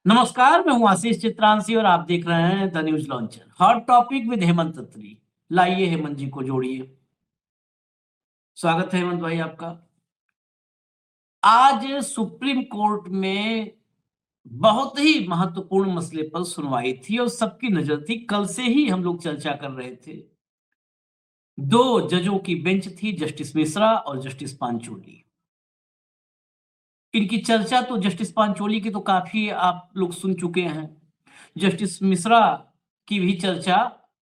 नमस्कार, मैं हूं आशीष चित्रांशी और आप देख रहे हैं the news launcher. Hot topic with Hemant Atri. लाइए हेमंत जी को जोड़िए। स्वागत है हेमंत भाई आपका। आज सुप्रीम कोर्ट में बहुत ही महत्वपूर्ण मसले पर सुनवाई थी और सबकी नजर थी। कल से ही हम लोग चर्चा कर रहे थे। दो जजों की बेंच थी, जस्टिस मिश्रा और जस्टिस पांचोली। इनकी चर्चा तो जस्टिस पांचोली की तो काफी आप लोग सुन चुके हैं। जस्टिस मिश्रा की भी चर्चा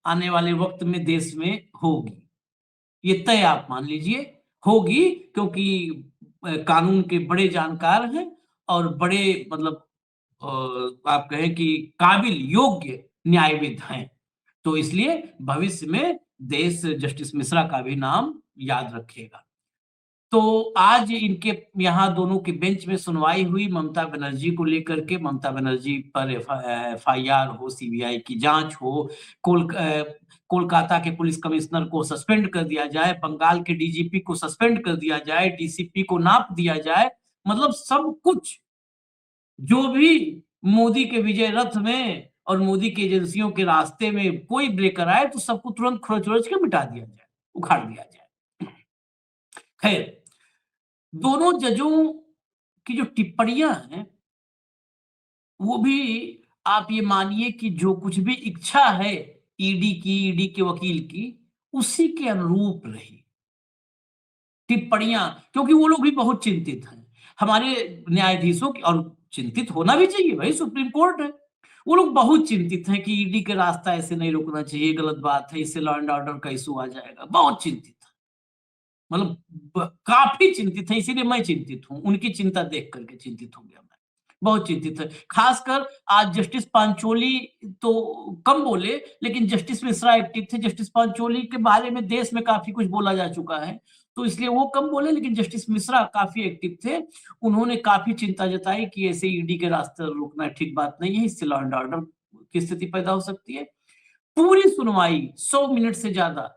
आने वाले वक्त में देश में होगी, ये तय आप मान लीजिए होगी, क्योंकि कानून के बड़े जानकार हैं और बड़े मतलब आप कहें कि काबिल योग्य न्यायविद हैं। तो इसलिए भविष्य में देश जस्टिस मिश्रा का भी नाम याद रखेगा। तो आज इनके यहाँ दोनों की बेंच में सुनवाई हुई ममता बनर्जी को लेकर के। ममता बनर्जी पर एफआईआर हो, सीबीआई की जांच हो, कोलकाता के पुलिस कमिश्नर को सस्पेंड कर दिया जाए, बंगाल के डीजीपी को सस्पेंड कर दिया जाए, डीसीपी को नाप दिया जाए। मतलब सब कुछ जो भी मोदी के विजय रथ में और मोदी की एजेंसियों के रास्ते में कोई ब्रेकर आए तो सबको तुरंत खरोच के मिटा दिया जाए, उखाड़ दिया जाए। खैर, दोनों जजों की जो टिप्पणियां हैं वो भी आप ये मानिए कि जो कुछ भी इच्छा है ईडी के वकील की, उसी के अनुरूप रही टिप्पणियां। क्योंकि वो लोग भी बहुत चिंतित हैं हमारे न्यायाधीशों की, और चिंतित होना भी चाहिए भाई, सुप्रीम कोर्ट है। वो लोग बहुत चिंतित हैं कि ईडी के रास्ता ऐसे नहीं रोकना चाहिए, गलत बात है, इससे लॉ एंड ऑर्डर का इशू आ जाएगा। बहुत चिंतित है, मतलब काफी चिंतित है। इसीलिए मैं चिंतित हूं, उनकी चिंता देख करके चिंतित हो गया मैं। बहुत चिंतित है। खासकर आज जस्टिस पांचोली तो कम बोले, लेकिन जस्टिस मिश्रा एक्टिव थे। जस्टिस पांचोली के बारे में देश में काफी कुछ बोला जा चुका है, तो इसलिए वो कम बोले, लेकिन जस्टिस मिश्रा काफी एक्टिव थे। उन्होंने काफी चिंता जताई कि ऐसे ईडी के रास्ते रोकना ठीक बात नहीं है, इससे लॉ एंड ऑर्डर की स्थिति पैदा हो सकती है। पूरी सुनवाई 100 मिनट से ज्यादा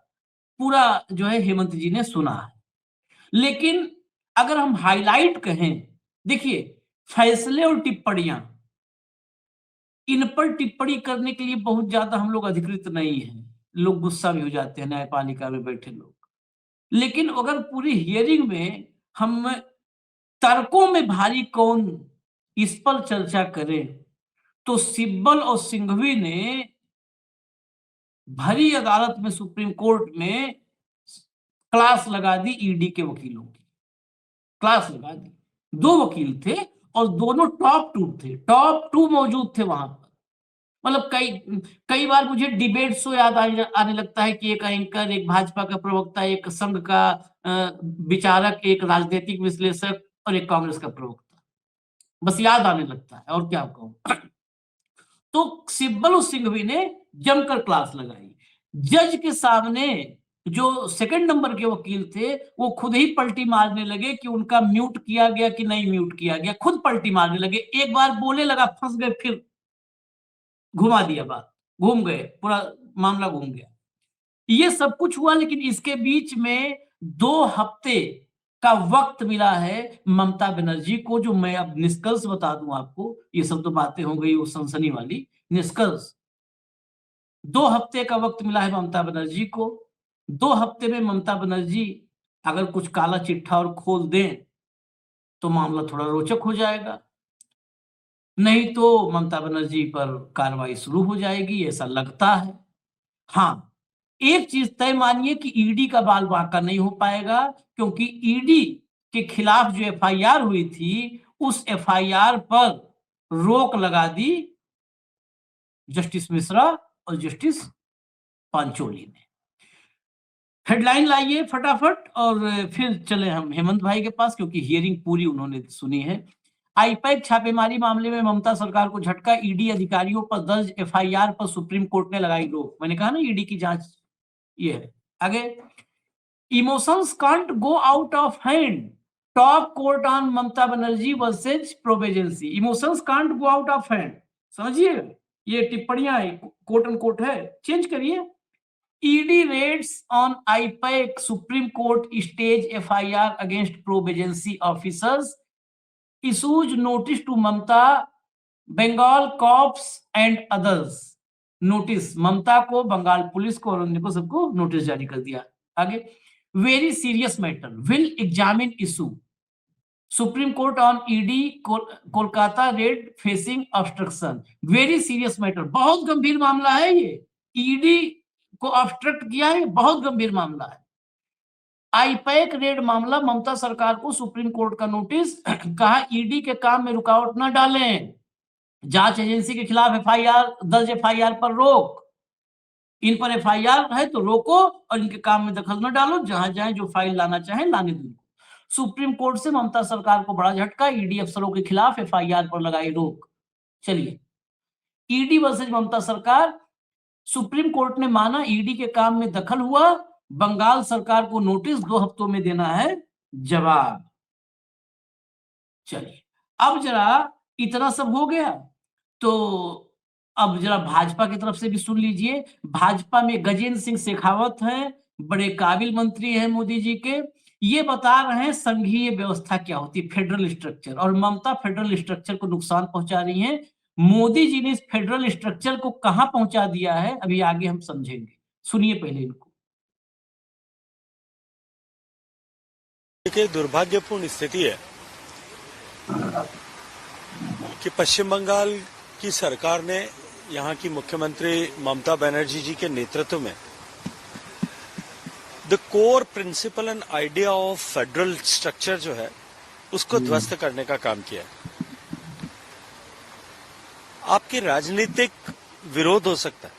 पूरा जो है हेमंत जी ने सुना है। लेकिन अगर हम हाइलाइट कहें, देखिए, फैसले और टिप्पणियां, इन पर टिप्पणी करने के लिए बहुत ज्यादा हम लोग अधिकृत नहीं हैं। लोग गुस्सा भी हो जाते हैं, न्यायपालिका में बैठे लोग। लेकिन अगर पूरी हियरिंग में हम तर्कों में भारी कौन, इस पर चर्चा करें, तो सिब्बल और सिंघवी ने भरी अदालत में, सुप्रीम कोर्ट में क्लास लगा दी ईडी के वकीलों की। क्लास लगा दी। दो वकील थे और दोनों टॉप टू थे, टॉप टू मौजूद थे वहां पर। मतलब कई कई बार मुझे डिबेट शो याद आने लगता है कि एक एंकर, एक भाजपा का प्रवक्ता, एक संघ का विचारक, एक राजनीतिक विश्लेषक और एक कांग्रेस का प्रवक्ता, बस याद आने लगता है, और क्या कहूं। तो सिब्बल और सिंघवी ने जमकर क्लास लगाई। जज के सामने जो सेकंड नंबर के वकील थे वो खुद ही पलटी मारने लगे कि उनका म्यूट किया गया कि नहीं म्यूट किया गया। खुद पलटी मारने लगे, एक बार बोले लगा फंस गए, फिर घुमा दिया बात, घूम गए, पूरा मामला घूम गया। ये सब कुछ हुआ, लेकिन इसके बीच में 2 हफ्ते का वक्त मिला है ममता बनर्जी को, जो मैं अब निष्कर्ष बता दूं आपको। ये सब तो बातें हो गई वो सनसनी वाली, निष्कर्ष 2 हफ्ते का वक्त मिला है ममता बनर्जी को। 2 हफ्ते में ममता बनर्जी अगर कुछ काला चिट्ठा और खोल दें तो मामला थोड़ा रोचक हो जाएगा, नहीं तो ममता बनर्जी पर कार्रवाई शुरू हो जाएगी, ऐसा लगता है। हाँ, एक चीज तय मानिए कि ईडी का बाल बांका नहीं हो पाएगा, क्योंकि ईडी के खिलाफ जो एफआईआर हुई थी, उस एफआईआर पर रोक लगा दी जस्टिस मिश्रा और जस्टिस पांचोली ने। हेडलाइन लाइए फटाफट और फिर चले हम हेमंत भाई के पास, क्योंकि हियरिंग पूरी उन्होंने सुनी है। आईपैक छापेमारी मामले में ममता सरकार को झटका, ईडी अधिकारियों पर दर्ज एफआईआर पर सुप्रीम कोर्ट ने लगाई रोक। मैंने कहा ना ईडी की जांच ये है। आगे, emotions can't go out of hand, top court on Mamata Banerjee versus probe agency. Emotions can't go out of hand, समझिए, ये टिप्पणियां कोट एंड कोट है, चेंज करिए। ED raids on IPAC, Supreme Court stays FIR against probe agency officers, issues notice to Mamta Bengal cops and others notice, Mamata को, Bengal police को और अन्य को सबको नोटिस जारी कर दिया। आगे, very serious matter, will examine issue, supreme court on ED Kolkata red facing obstruction. Very serious matter, बहुत गंभीर मामला है ये, ईडी को ऑब्स्ट्रक्ट किया है, बहुत गंभीर मामला है। आईपैक रेड मामला, ममता सरकार को सुप्रीम कोर्ट का नोटिस, कहा ईडी के काम में रुकावट न डालें, जांच एजेंसी के खिलाफ एफआईआर दर्ज, एफआईआर पर रोक, इन पर एफआईआर है तो रोको और इनके काम में दखल न डालो, जहां जाए जो फाइल लाना चाहे लाने दो। सुप्रीम कोर्ट से ममता सरकार को बड़ा झटका, ईडी अफसरों के खिलाफ एफआईआर पर लगाई रोक। चलिए, ईडी वर्सेज ममता सरकार, सुप्रीम कोर्ट ने माना ईडी के काम में दखल हुआ, बंगाल सरकार को नोटिस 2 हफ्तों में देना है जवाब। चलिए, अब जरा इतना सब हो गया तो अब जरा भाजपा की तरफ से भी सुन लीजिए। भाजपा में गजेंद्र सिंह शेखावत हैं, बड़े काबिल मंत्री हैं मोदी जी के, ये बता रहे हैं संघीय व्यवस्था क्या होती है, फेडरल स्ट्रक्चर, और ममता फेडरल स्ट्रक्चर को नुकसान पहुंचा रही हैं। मोदी जी ने इस फेडरल स्ट्रक्चर को कहां पहुंचा दिया है, अभी आगे हम समझेंगे, सुनिए पहले इनको। देखिए, दुर्भाग्यपूर्ण स्थिति है कि पश्चिम बंगाल की सरकार ने यहाँ की मुख्यमंत्री ममता बनर्जी जी के नेतृत्व में the core principle and idea of federal structure जो है उसको ध्वस्त करने का काम किया है। आपकी राजनीतिक विरोध हो सकता है,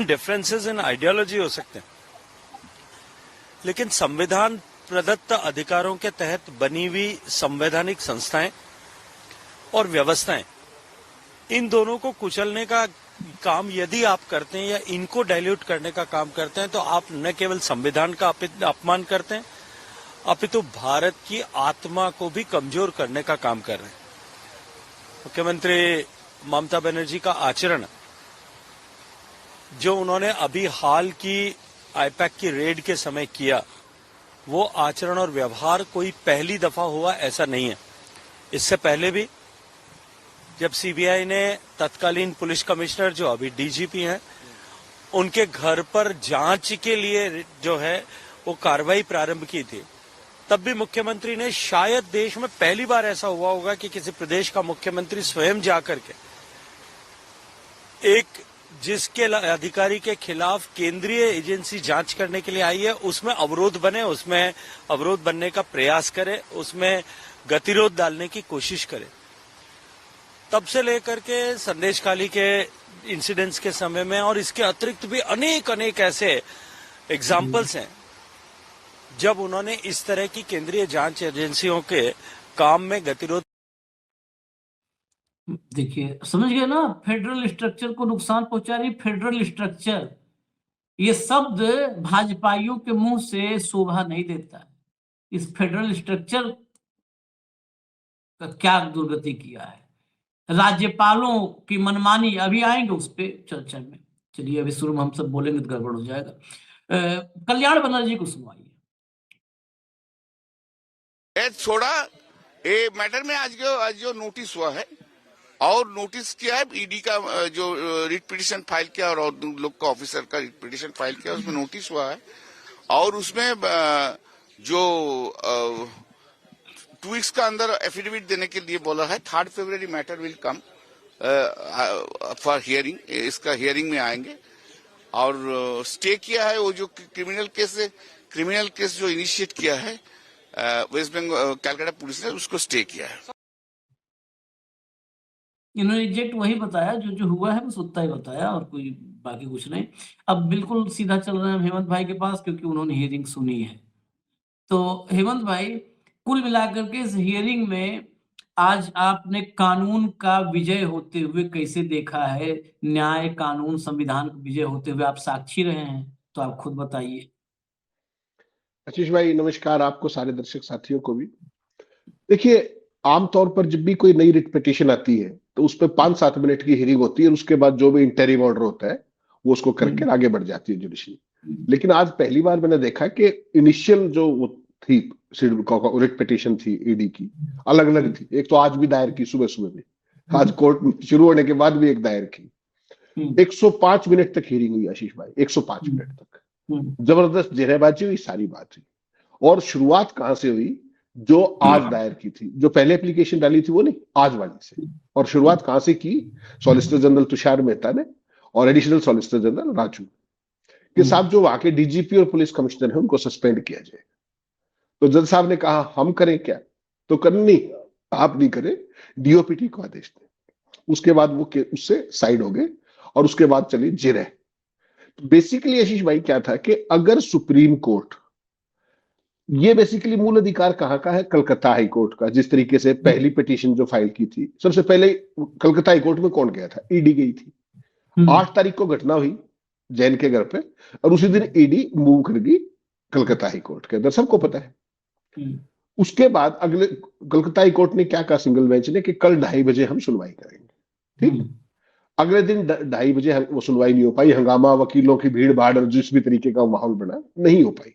डिफरेंसेस इन आइडियोलॉजी हो सकते हैं, लेकिन संविधान प्रदत्त अधिकारों के तहत बनी हुई संवैधानिक संस्थाएं और व्यवस्थाएं, इन दोनों को कुचलने का काम यदि आप करते हैं या इनको डाइल्यूट करने का काम करते हैं तो आप न केवल संविधान का अपमान करते हैं अपितु भारत की आत्मा को भी कमजोर करने का काम कर रहे हैं। मुख्यमंत्री ममता बनर्जी का आचरण जो उन्होंने अभी हाल की आईपैक की रेड के समय किया, वो आचरण और व्यवहार कोई पहली दफा हुआ ऐसा नहीं है। इससे पहले भी जब सीबीआई ने तत्कालीन पुलिस कमिश्नर जो अभी डीजीपी हैं, उनके घर पर जांच के लिए जो है वो कार्रवाई प्रारंभ की थी, तब भी मुख्यमंत्री ने, शायद देश में पहली बार ऐसा हुआ होगा कि किसी प्रदेश का मुख्यमंत्री स्वयं जाकर के एक जिसके अधिकारी के खिलाफ केंद्रीय एजेंसी जांच करने के लिए आई है उसमें अवरोध बने, उसमें अवरोध बनने का प्रयास करे, उसमें गतिरोध डालने की कोशिश करे। तब से लेकर के संदेशखाली के इंसिडेंट्स के समय में और इसके अतिरिक्त भी अनेक ऐसे एग्जाम्पल्स हैं जब उन्होंने इस तरह की केंद्रीय जांच एजेंसियों के काम में गतिरोध। देखिए, समझ गए ना, फेडरल स्ट्रक्चर को नुकसान पहुंचा रही फेडरल स्ट्रक्चर, ये शब्द भाजपाइयों के मुंह से शोभा नहीं देता। इस फेडरल स्ट्रक्चर का क्या दुर्गति किया है, राज्यपालों की मनमानी, अभी आएंगे उस पर चर्चा में। चलिए, अभी शुरू में हम सब बोलेंगे तो गड़बड़ हो जाएगा। कल्याण बनर्जी को सुनवाइए। छोड़ा ये मैटर में आज जो नोटिस हुआ है और नोटिस किया है ईडी का जो रिट पिटीशन फाइल किया और लोग का ऑफिसर का रिट पिटीशन फाइल किया, उसमें नोटिस हुआ है और उसमें जो 2 वीक्स का अंदर एफिडेविट देने के लिए बोला है। 3 February matter will come for hearing, इसका हियरिंग में आएंगे और स्टे किया है वो जो क्रिमिनल केस जो इनिशिएट किया है वेस्ट बंगाल कलकत्ता पुलिस ने, उसको स्टे किया है। इन्होंने एग्जैक्ट वही बताया जो हुआ है, बस उतना ही बताया और कोई बाकी कुछ नहीं। अब बिल्कुल सीधा चल रहे हैं हेमंत भाई के पास, क्योंकि उन्होंने हियरिंग सुनी है। तो हेमंत भाई, कुल मिलाकर के इस हियरिंग में आज आपने कानून का विजय होते हुए कैसे देखा है, न्याय, कानून, संविधान का विजय होते हुए आप साक्षी रहे हैं, तो आप खुद बताइए। आशीष भाई नमस्कार, आपको सारे दर्शक साथियों को भी। देखिए, आमतौर पर जब भी कोई नई रिट पिटीशन आती है तो उस पर 5-7 मिनट की हियरिंग होती है और उसके बाद जो भी इंटरिम ऑर्डर होता है वो उसको करके आगे बढ़ जाती है जुडिशरी। लेकिन आज पहली बार मैंने देखा कि इनिशियल जो थी, रिट पिटीशन थी ईडी की, अलग अलग थी। एक तो आज भी दायर की सुबह सुबह में, आज कोर्ट शुरू होने के बाद भी एक दायर की। 105 मिनट तक हियरिंग हुई आशीष भाई, 105 मिनट तक जबरदस्त जहरबाजी हुई, सारी बात हुई। और शुरुआत कहां से हुई? जो आज दायर की थी, जो पहले एप्लीकेशन डाली थी वो नहीं, आज वाली से। और शुरुआत कहां से की? सॉलिसिटर जनरल तुषार मेहता ने और एडिशनल सॉलिसिटर जनरल राजू के साथ, जो वहां के डीजीपी और पुलिस कमिश्नर है, उनको सस्पेंड किया जाए। तो जज साहब ने कहा हम करें क्या? तो करनी आप नहीं करें, डीओपीटी को आदेश दें। उसके बाद वो उससे साइड हो गए और उसके बाद चली जिरह। तो बेसिकली आशीष भाई क्या था कि अगर सुप्रीम कोर्ट, ये बेसिकली मूल अधिकार कहाँ का है? कलकत्ता हाई कोर्ट का। जिस तरीके से पहली पिटीशन जो फाइल की थी, सबसे पहले कलकत्ता हाई कोर्ट में कौन गया था? ईडी गई थी। 8 तारीख को घटना हुई जैन के घर पे, और उसी दिन ईडी मूव कर गई कलकत्ता हाई कोर्ट के अंदर, सबको पता है। उसके बाद अगले कलकत्ता हाई कोर्ट ने क्या कहा सिंगल बेंच ने, कि कल 2:30 बजे हम सुनवाई करेंगे। ठीक, अगले दिन 2:30 बजे वो सुनवाई नहीं हो पाई। हंगामा, वकीलों की भीड़ भाड़ और जिस भी तरीके का माहौल बना, नहीं हो पाई।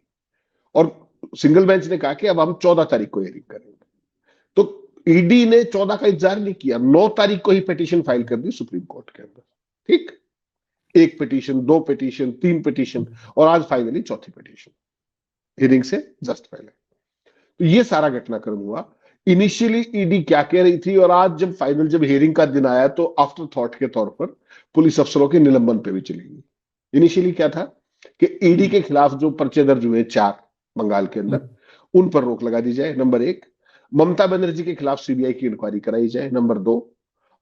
और सिंगल बेंच ने कहा कि अब हम 14 तारीख को हियरिंग करेंगे। तो ईडी ने 14 का इंतजार नहीं किया, 9 तारीख को ही पिटीशन फाइल कर दी सुप्रीम कोर्ट के अंदर। ठीक, 1 पिटीशन, 2 पिटीशन, 3 पिटीशन, और आज फाइनली 4थी पिटीशन हियरिंग से जस्ट पहले। तो ये सारा घटनाक्रम हुआ। इनिशियली ईडी क्या कह रही थी, और आज जब हियरिंग का दिन आया तो आफ्टर थॉट के तौर पर पुलिस अफसरों के निलंबन पे भी चली गई। इनिशियली क्या था कि ईडी के खिलाफ जो पर्चे दर्ज हुए 4 बंगाल के अंदर, उन पर रोक लगा दी जाए, नंबर 1। ममता बनर्जी के खिलाफ सीबीआई की इंक्वायरी कराई जाए, नंबर 2।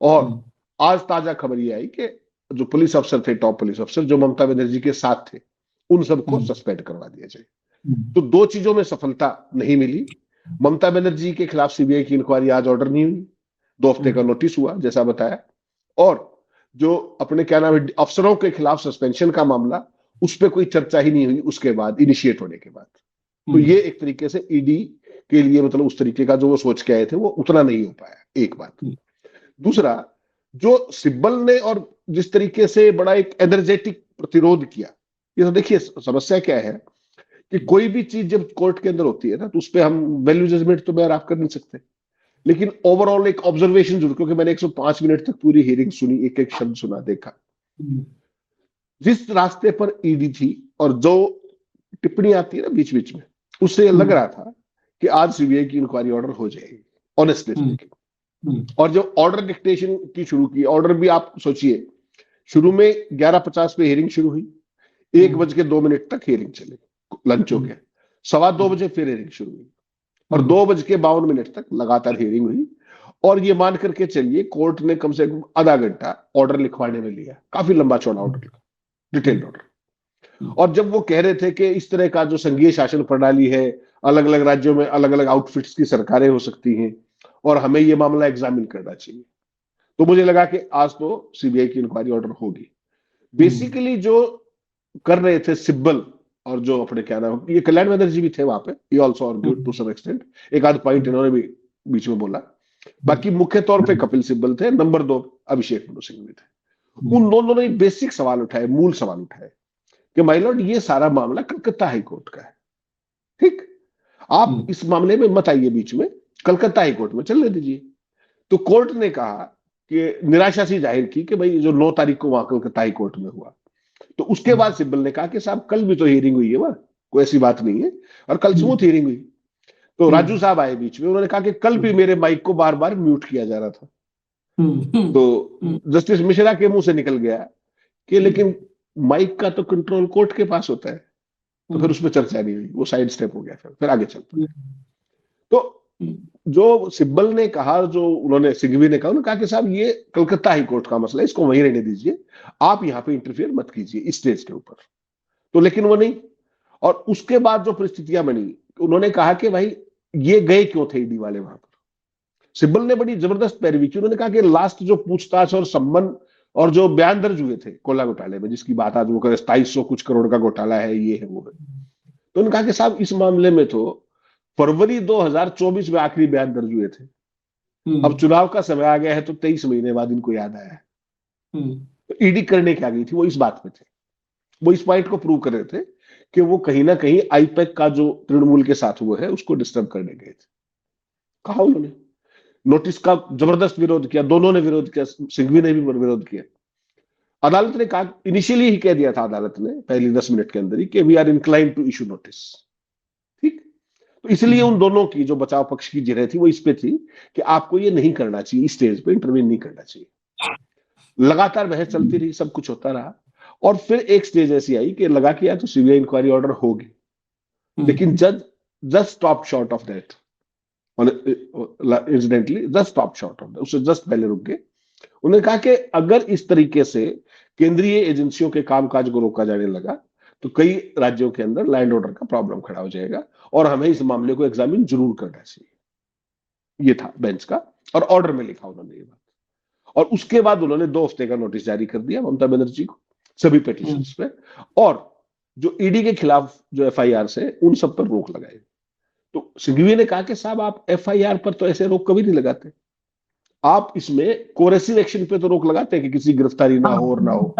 और आज ताजा खबर ये आई कि जो पुलिस अफसर थे, टॉप पुलिस अफसर जो ममता बनर्जी के साथ थे, उन सबको सस्पेंड करवा दिया जाए। तो 2 चीजों में सफलता नहीं मिली। ममता बनर्जी के खिलाफ सीबीआई की इंक्वायरी आज ऑर्डर नहीं हुई, 2 हफ्ते का नोटिस हुआ जैसा बताया। और जो अपने क्या नाम है अफसरों के खिलाफ सस्पेंशन का मामला, उस पर कोई चर्चा ही नहीं हुई उसके बाद, इनिशिएट होने के बाद। तो ये एक तरीके से ईडी के लिए, मतलब उस तरीके का जो वो सोच के आए थे, वो उतना नहीं हो पाया, एक बात। दूसरा, जो सिब्बल ने और जिस तरीके से बड़ा एक एनर्जेटिक प्रतिरोध किया, ये तो देखिए समस्या क्या है कि कोई भी चीज जब कोर्ट के अंदर होती है ना, तो उस पर हम वैल्यू जजमेंट तो आप कर नहीं सकते, लेकिन ओवरऑल एक ऑब्जर्वेशन जरूर, क्योंकि मैंने 105 मिनट तक पूरी हियरिंग सुनी, एक एक शब्द सुना, देखा। जिस रास्ते पर ईडी थी और जो टिप्पणी आती है ना बीच बीच में, उससे लग रहा था कि आज सीबीआई की इंक्वायरी ऑर्डर हो जाएगी, ऑनेस्टली स्पीकिंग। और जो ऑर्डर डिक्टेशन की शुरू की, ऑर्डर भी आप सोचिए, शुरू में 11:50 पे हियरिंग शुरू हुई, 1:02 तक हियरिंग चली, लंच हो गया, 2:15 बजे फिर हियरिंग शुरू हुई, और 2:52 तक लगातार हियरिंग हुई। और ये मान करके चलिए कोर्ट ने कम से कम आधा घंटा ऑर्डर लिखवाने में लिया, काफी लंबा चौड़ा ऑर्डर लिखा, डिटेल्ड ऑर्डर। और जब वो कह रहे थे कि इस तरह का जो संघीय शासन प्रणाली है, अलग अलग राज्यों में अलग अलग आउटफिट्स की सरकारें हो सकती हैं, और हमें ये मामला एग्जामिन करना चाहिए, तो मुझे लगा कि आज तो सीबीआई की इंक्वायरी ऑर्डर होगी। बेसिकली जो कर रहे थे सिब्बल और जो अपने क्या नाम, ये कल्याण बनर्जी भी थे वहां पे, he also argued to some extent, एक आध पॉइंट इन्होंने भी बीच में बोला। बाकी मुख्य तौर पे कपिल सिब्बल थे, नंबर 2 अभिषेक मनु सिंह भी थे। उन दोनों ने बेसिक सवाल उठाए, मूल सवाल उठाए कि माय लॉर्ड, ये सारा मामला कलकत्ता हाई कोर्ट का है। ठीक, आप इस मामले में मत आइए बीच में, कलकत्ता हाई कोर्ट में चलने दीजिए। तो कोर्ट ने कहा कि निराशा सी जाहिर की कि भाई जो 9 तारीख को वहां कलकत्ता हाई कोर्ट में हुआ। तो उसके बाद सिब्बल ने कहा कि साहब कल भी तो हियरिंग हुई है वहां, कोई ऐसी बात नहीं है, और कल स्मूथ हियरिंग हुई। तो राजू साहब आए बीच में, उन्होंने कहा कि कल भी मेरे माइक को बार बार म्यूट किया जा रहा था। तो जस्टिस मिश्रा के मुंह से निकल गया कि लेकिन माइक का तो कंट्रोल कोर्ट के पास होता है, तो फिर उसमें चर्चा नहीं हुई, वो साइड स्टेप हो गया, फिर आगे चलता। तो जो सिब्बल ने कहा, जो उन्होंने सिंघवी ने कहा, उन्होंने कहा कि साहब ये कलकत्ता हाई कोर्ट का मसला है, इसको वहीं रहने दीजिए, आप यहाँ पे इंटरफियर मत कीजिए इस स्टेज के ऊपर। तो लेकिन वो नहीं। और उसके बाद जो परिस्थितियां बनी, उन्होंने कहा कि भाई ये गए क्यों थे ईडी वाले वहां पर। सिब्बल ने बड़ी जबरदस्त पैरवी की, उन्होंने कहा कि लास्ट जो पूछताछ और सम्मन और जो बयान दर्ज हुए थे कोला घोटाले में, जिसकी बात आज वो करे 2700 कुछ करोड़ का घोटाला है, ये है वो है, तो उन्होंने कहा कि साहब इस मामले में तो फरवरी 2024 में आखिरी बयान दर्ज हुए थे, अब चुनाव का समय आ गया है, तो 23 महीने बाद इनको याद आया है। तो ईडी करने क्या गई थी, वो इस बात में थे, वो इस पॉइंट को प्रूव कर रहे थे कि वो कहीं ना कहीं आईपैक का जो तृणमूल के साथ वो है उसको डिस्टर्ब करने गए थे। कहा उन्होंने, नोटिस का जबरदस्त विरोध किया, दोनों ने विरोध किया, सिंघवी ने भी विरोध किया। अदालत ने कहा, इनिशियली ही कह दिया था अदालत ने पहली 10 मिनट के अंदर ही कि we are inclined to issue notice. ठीक, तो इसलिए उन दोनों की जो बचाव पक्ष की जिरह थी वो इस पे थी कि आपको ये नहीं करना चाहिए, इस स्टेज पे इंटरवीन नहीं करना चाहिए। लगातार बहस चलती रही, सब कुछ होता रहा, और फिर एक स्टेज ऐसी आई कि लगा कि यार तो सीबीआई इंक्वायरी ऑर्डर होगी, लेकिन जज just stop short of that, incidentally just stop short of that, उससे जस्ट पहले रुक गए। उन्होंने कहा कि अगर इस तरीके से केंद्रीय एजेंसियों के कामकाज को रोका जाने लगा तो कई राज्यों के अंदर लैंड ऑर्डर का प्रॉब्लम खड़ा हो जाएगा और हमें इस मामले को एग्जामिन जरूर करना चाहिए। ये था बेंच का, और ऑर्डर में लिखा उन्होंने ये बात। और उसके बाद उन्होंने 2 हफ्ते का नोटिस जारी कर दिया ममता बनर्जी को सभी पिटीशंस पे, और जो ईडी के खिलाफ जो एफआईआर से उन सब पर रोक लगाई। तो सिंघवी ने कहा कि साहब आप एफआईआर पर तो ऐसे रोक कभी नहीं लगाते, आप इसमें कोरेसिव एक्शन पे तो रोक लगाते हैं कि किसी गिरफ्तारी ना हो और ना हो,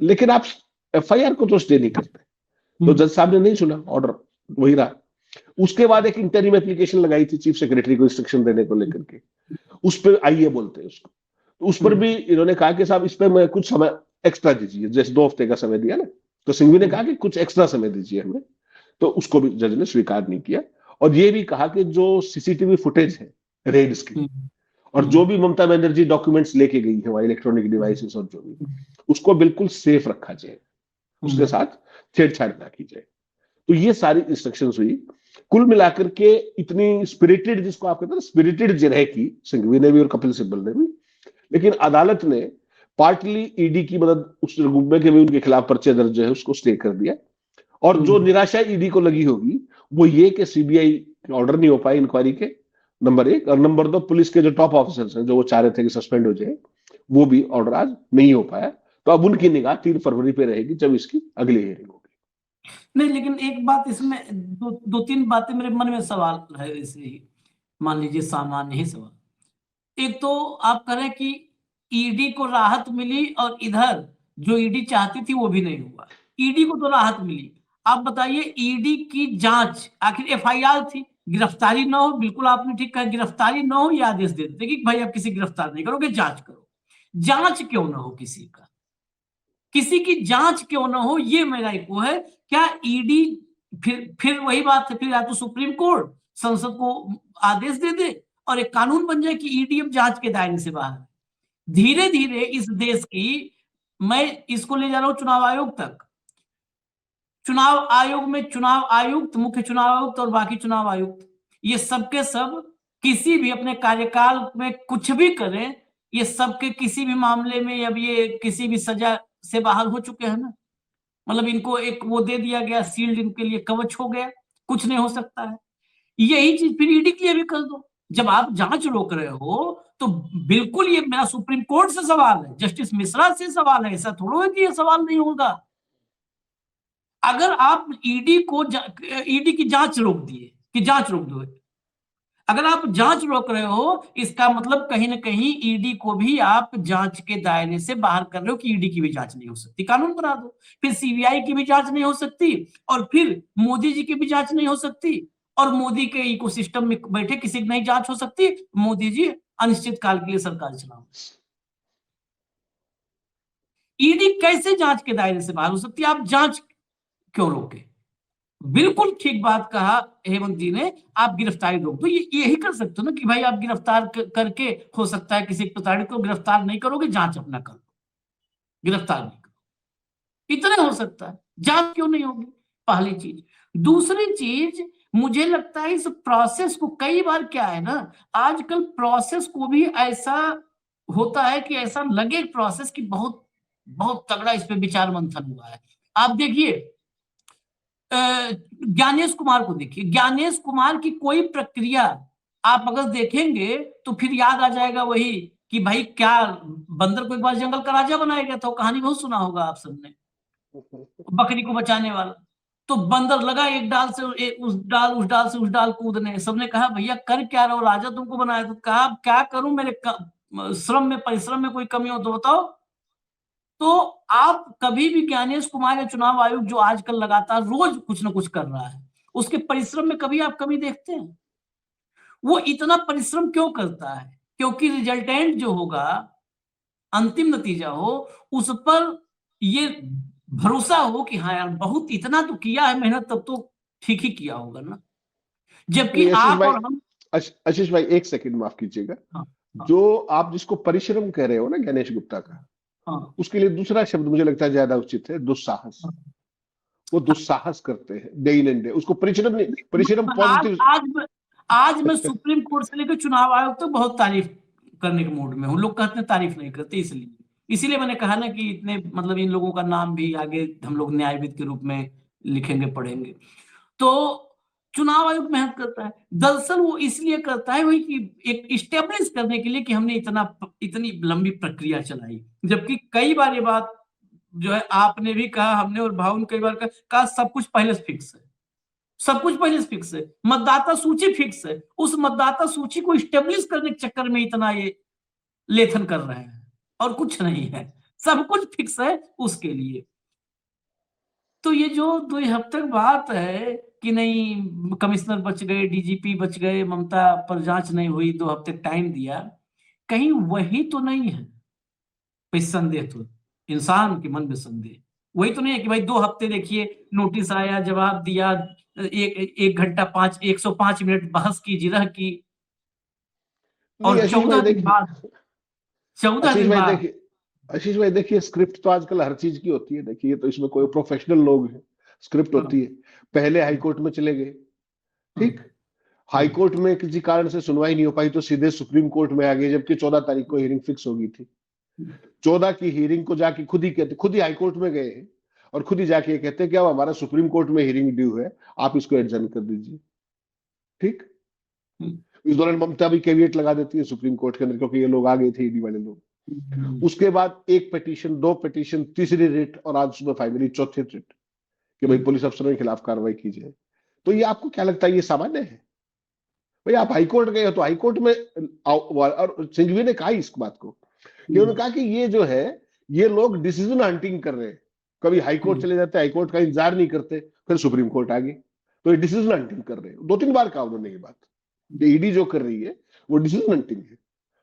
लेकिन आप एफआईआर को तो स्टे नहीं करते। तो जज साहब ने नहीं सुना, ऑर्डर वही रहा। उसके बाद एक इंटरिम एप्लीकेशन लगाई थी चीफ सेक्रेटरी को इंस्ट्रक्शन देने को लेकर के, उस पर आइए बोलते हैं उसको, तो उस पर भी इन्होंने कहा कि साहब इस पर मैं कुछ समय एक्स्ट्रा दीजिए, जैसे 2 हफ्ते का समय दिया ना, तो सिंघवी ने कहा कि कुछ एक्स्ट्रा समय दीजिए हमें, तो उसको भी जज ने स्वीकार नहीं किया। और ये भी कहा कि जो सीसीटीवी फुटेज है रेड्स की, और जो भी ममता बनर्जी डॉक्यूमेंट्स लेके गई है वहां, इलेक्ट्रॉनिक डिवाइसेस और जो भी, उसको बिल्कुल सेफ रखा जाए, उसके साथ छेड़छाड़ ना की जाए। तो ये सारी इंस्ट्रक्शंस हुई। कुल मिलाकर के इतनी स्पिरिटेड, जिसको आप कहते हैं स्पिरिटेड जिरह की सिंघवी ने भी और कपिल सिब्बल ने भी, लेकिन अदालत ने पार्टली ईडी की मदद उस गुम्बे के भी उनके खिलाफ पर्चे दर्ज है उसको स्टे कर दिया। और जो निराशा ईडी को लगी होगी वो ये कि सीबीआई ऑर्डर नहीं हो पाए इंक्वायरी के, नंबर 1, और नंबर 2 पुलिस के जो टॉप ऑफिसर्स हैं जो वो चाह रहे थे कि सस्पेंड हो जाए, वो भी ऑर्डर आज नहीं हो पाया। तो अब उनकी निगाह 3 फरवरी पे रहेगी जब इसकी अगली हियरिंग होगी। नहीं, लेकिन एक बात इसमें, दो तीन बातें मेरे मन में सवाल है, ऐसे ही मान लीजिए सामान्य ही सवाल। एक तो आप कह रहे हैं कि ईडी को राहत मिली और इधर जो ईडी चाहती थी वो भी नहीं हुआ। ईडी को तो राहत मिली, आप बताइए ईडी की जांच, आखिर एफआईआर थी, गिरफ्तारी ना हो, बिल्कुल आपने ठीक कहा, गिरफ्तारी ना हो ये आदेश दे देते कि भाई आप किसी गिरफ्तार नहीं करोगे, जांच करो। जांच क्यों ना हो किसी की जांच क्यों ना हो, ये मेरा एक वो है। क्या ईडी, फिर वही बात है, फिर या तो सुप्रीम कोर्ट संसद को आदेश दे दे और एक कानून बन जाए कि ईडी अब जांच के दायरे से बाहर है। धीरे धीरे इस देश की, मैं इसको ले जा रहा हूं चुनाव आयोग तक। चुनाव आयोग में चुनाव आयुक्त, मुख्य चुनाव आयुक्त और बाकी चुनाव आयुक्त, ये सबके सब किसी भी अपने कार्यकाल में कुछ भी करें, ये सबके किसी भी मामले में अब ये किसी भी सजा से बाहर हो चुके हैं ना। मतलब इनको एक वो दे दिया गया, सील्ड, इनके लिए कवच हो गया, कुछ नहीं हो सकता है। यही चीज फिर ईडी के लिए भी कर दो। जब आप जांच रोक रहे हो तो बिल्कुल, ये मेरा सुप्रीम कोर्ट से सवाल है, जस्टिस मिश्रा से सवाल है, ऐसा थोड़ा है कि ये सवाल नहीं होगा। अगर आप ईडी की जांच रोक दिए कि जांच रोक दो, अगर आप जांच रोक रहे हो इसका मतलब कहीं ना कहीं ईडी को भी आप जांच के दायरे से बाहर कर रहे हो कि ईडी की भी जांच नहीं हो सकती, कानून बना दो। फिर सीबीआई की भी जांच नहीं हो सकती और फिर मोदी जी की भी जांच नहीं हो सकती, और मोदी के इकोसिस्टम में बैठे किसी की नहीं जांच हो सकती। मोदी जी अनिश्चित काल के लिए सरकार चलाओ। ईडी कैसे जांच के दायरे से बाहर हो सकती है? आप जांच क्यों रोके? बिल्कुल ठीक बात कहा हेमंत जी ने, आप गिरफ्तारी रोक दो। यही कर सकते हो ना कि भाई आप गिरफ्तार करके, हो सकता है किसी प्रताड़ित को गिरफ्तार नहीं करोगे, जांच अपना करो, गिरफ्तार नहीं करो, इतना हो सकता है। जांच क्यों नहीं होगी? पहली चीज। दूसरी चीज, मुझे लगता है इस प्रोसेस को, कई बार क्या है ना, आजकल प्रोसेस को भी ऐसा होता है कि ऐसा लगे प्रोसेस की बहुत बहुत तगड़ा इस पे विचार मंथन हुआ है। आप देखिए ज्ञानेश कुमार को देखिए, ज्ञानेश कुमार की कोई प्रक्रिया आप अगर देखेंगे तो फिर याद आ जाएगा वही कि भाई क्या बंदर को एक बार जंगल का राजा बनाया गया था, वो कहानी बहुत सुना होगा आप सबने, बकरी को बचाने वाला। तो बंदर लगा एक डाल से उस डाल से उस डाल कूदने, सबने कहा भैया कर क्या रहे हो, राजा तुमको बनाया। तो कहा क्या करूं, मेरे श्रम में परिश्रम में कोई कमी हो तो बताओ। तो आप कभी भी ज्ञानेश कुमार या चुनाव आयोग जो आजकल लगातार रोज कुछ ना कुछ कर रहा है, उसके परिश्रम में कभी आप कमी देखते हैं? वो इतना परिश्रम क्यों करता है? क्योंकि रिजल्टेंट जो होगा, अंतिम नतीजा हो, उस पर ये भरोसा हो कि हाँ यार, बहुत इतना तो किया है मेहनत, तब तो ठीक ही किया होगा ना। जबकि नहीं, आशीष आप भाई, और हम। आशीष भाई एक सेकंड माफ कीजिएगा। हाँ, हाँ, जो आप जिसको परिश्रम कह रहे हो ना गणेश गुप्ता का, हाँ, उसके लिए दूसरा शब्द मुझे लगता है ज्यादा उचित है, दुस्साहस। हाँ। वो दुस्साहस करते हैं डे इन एंड डे, उसको परिश्रम नहीं, परिश्रम आज पॉजिटिव। आज मैं सुप्रीम कोर्ट से लेकर चुनाव आयोग तक बहुत तारीफ करने के मूड में हूँ। लोग कहते हैं तारीफ नहीं करते, इसलिए इसीलिए मैंने कहा ना कि इतने मतलब इन लोगों का नाम भी आगे हम लोग न्यायविद के रूप में लिखेंगे, पढ़ेंगे। तो चुनाव आयोग मेहनत करता है, दरअसल वो इसलिए करता है वही कि एक इस्टेब्लिश करने के लिए कि हमने इतनी लंबी प्रक्रिया चलाई। जबकि कई बार ये बात जो है आपने भी कहा, हमने और भाव ने कई बार कहा सब कुछ पहले से फिक्स है, सब कुछ पहले से फिक्स है, मतदाता सूची फिक्स है। उस मतदाता सूची को स्टेब्लिश करने के चक्कर में इतना ये लेथन कर रहे हैं, और कुछ नहीं है, सब कुछ फिक्स है उसके लिए। तो ये जो 2 हफ्ते बात है कि नहीं कमिश्नर बच गए, डीजीपी बच गए, ममता पर जांच नहीं हुई, 2 हफ्ते टाइम दिया, कहीं वही तो नहीं है? भाई संदेह तो, इंसान के मन में संदेह वही तो नहीं है कि भाई 2 हफ्ते देखिए, नोटिस आया, जवाब दिया, 1 घंटा 105 मिनट बहस की, जिरह की, नहीं, और 14 आशीष दिन भाई बाद। देखिए, आशीष भाई देखिए, स्क्रिप्ट तो आजकल हर चीज की होती है। देखिए, तो इसमें कोई प्रोफेशनल लोग हैं, स्क्रिप्ट हाँ, होती है। पहले हाई कोर्ट में चले गए, हाँ, ठीक, हाई कोर्ट में किसी कारण से सुनवाई नहीं हो पाई तो सीधे सुप्रीम कोर्ट में आ गए, जबकि 14 तारीख को हियरिंग फिक्स हो गई थी। 14 की हियरिंग को जाके खुद ही कहते, खुद ही हाई कोर्ट में गए हैं और खुद ही जाके कहते हैं कि अब हमारा सुप्रीम कोर्ट में हियरिंग ड्यू है, आप इसको एडजर्न कर दीजिए। ठीक, इस दौरान ममता भी कैविएट लगा देती है सुप्रीम कोर्ट के अंदर, क्योंकि ये लोग आ गए थे, ईडी वाले लोग। उसके बाद एक पिटीशन, 2 पिटीशन, तीसरी रिट, और आज सुबह फाइनली चौथी रिट कि भाई पुलिस अफसरों के खिलाफ कार्रवाई की जाए। तो ये आपको क्या लगता है, ये सामान्य है? भाई आप हाईकोर्ट गए हो तो हाईकोर्ट में और सिंघवी ने कहा इस बात को कि उन्होंने कहा कि ये जो है, ये लोग डिसीजन हंटिंग कर रहे हैं। कभी हाईकोर्ट चले जाते, हाईकोर्ट का इंतजार नहीं करते, फिर सुप्रीम कोर्ट आ गई, तो ये डिसीजन हंटिंग कर रहे हैं। 2-3 बार कहा उन्होंने ये बात, ईडी जो कर रही है वो डिसीजन हंटिंग है।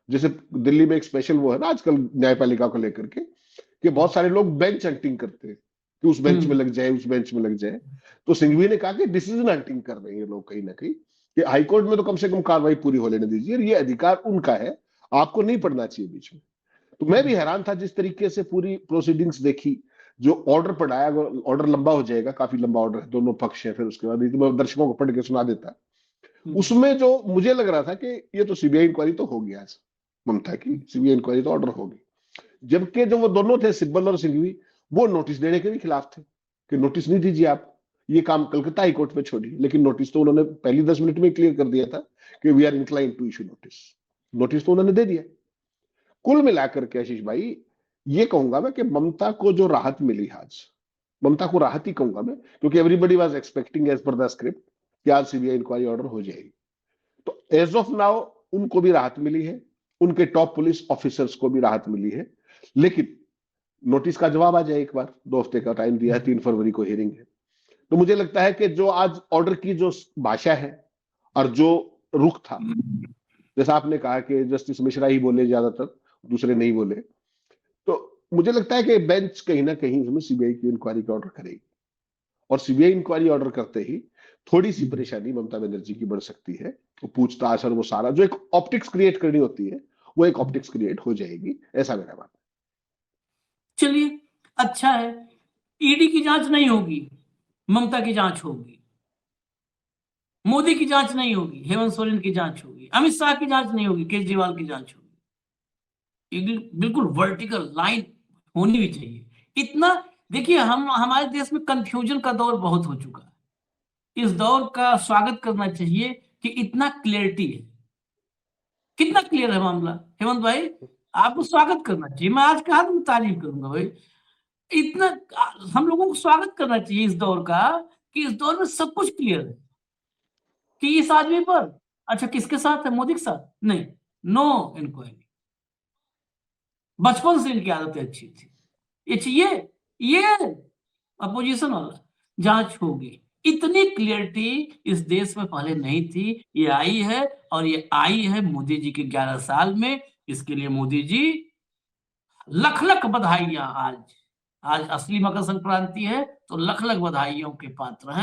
जैसे दिल्ली में एक स्पेशल वो है ना आजकल न्यायपालिका को लेकर के, कि बहुत सारे लोग बेंच हंटिंग करते हैं कि उस बेंच में लग जाए, उस बेंच में लग जाए। तो सिंघवी ने कहा कि डिसीजन हंटिंग कर रहे हैं ये लोग कहीं ना कहीं, कि हाईकोर्ट में तो कम से कम कार्रवाई पूरी हो लेने दीजिए, ये अधिकार उनका है, आपको नहीं पड़ना चाहिए बीच में। तो मैं भी हैरान था जिस तरीके से पूरी प्रोसीडिंग्स देखी, जो ऑर्डर पढ़ाया, ऑर्डर लंबा हो जाएगा, काफी लंबा ऑर्डर है, दोनों पक्ष है, फिर उसके बाद तो मैं दर्शकों को पढ़ के सुना देता। उसमें जो मुझे लग रहा था कि ये तो सीबीआई इंक्वायरी तो होगी, आज ममता की सीबीआई इंक्वायरी तो ऑर्डर होगी, जबकि जो वो दोनों थे सिब्बल और सिंघवी, वो नोटिस देने के भी खिलाफ थे कि नोटिस नहीं दीजिए आप, ये काम कलकत्ता हाईकोर्ट में छोड़िए। लेकिन नोटिस तो उन्होंने पहली 10 मिनट में क्लियर कर दिया था कि we are inclined to issue notice. Notice तो उन्होंने दे दिया। कुल मिलाकर के आशीष भाई, ये कहूंगा मैं कि ममता को जो राहत मिली आज, ममता को राहत ही कहूंगा मैं, क्योंकि everybody was expecting as per the script कि आज सीबीआई इंक्वायरी ऑर्डर हो जाएगी। तो एज ऑफ नाउ उनको भी राहत मिली है, उनके टॉप पुलिस ऑफिसर्स को भी राहत मिली है। लेकिन नोटिस का जवाब आ जाए एक बार, 2 हफ्ते का टाइम दिया है, 3 फरवरी को हियरिंग है। तो मुझे लगता है कि जो आज ऑर्डर की जो भाषा है और जो रुख था, जैसा आपने कहा कि जस्टिस मिश्रा ही बोले ज्यादातर, दूसरे नहीं बोले, तो मुझे लगता है कि बेंच कहीं ना कहीं इसमें सीबीआई की इंक्वायरी का ऑर्डर करेगी, और सीबीआई इंक्वायरी ऑर्डर करते ही थोड़ी सी परेशानी ममता बनर्जी की बढ़ सकती है। वो पूछताछ और वो सारा जो एक ऑप्टिक्स क्रिएट करनी होती है, वो एक ऑप्टिक्स क्रिएट हो जाएगी, ऐसा मेरा मानना है। चलिए, अच्छा है, ईडी की जांच नहीं होगी, ममता की जांच होगी। मोदी की जांच नहीं होगी, हेमंत सोरेन की जांच होगी। अमित शाह की जांच नहीं होगी, केजरीवाल की जांच होगी। बिल्कुल वर्टिकल लाइन होनी भी चाहिए। इतना देखिए, हमारे देश में कंफ्यूजन का दौर बहुत हो चुका है। इस दौर का स्वागत करना चाहिए कि इतना क्लियरिटी है। कितना क्लियर है मामला, हेमंत भाई, आपको स्वागत करना चाहिए। मैं आज कहा तो तारीफ करूंगा भाई, इतना हम लोगों को स्वागत करना चाहिए इस दौर का, कि इस दौर में सब कुछ क्लियर है कि इस आदमी पर, अच्छा किसके साथ है, मोदी के साथ नहीं, नो इंक्वायरी। बचपन से इनकी आदतें अच्छी थी, ये चाहिए, ये अपोजिशन वाला जांच होगी। इतनी क्लियरिटी इस देश में पहले नहीं थी, ये आई है और ये आई है मोदी जी के 11 साल में। इसके लिए मोदी जी लख लख बधाइयां। आज आज असली मकर संक्रांति है तो लख लख बधाइयों के पात्र हैं।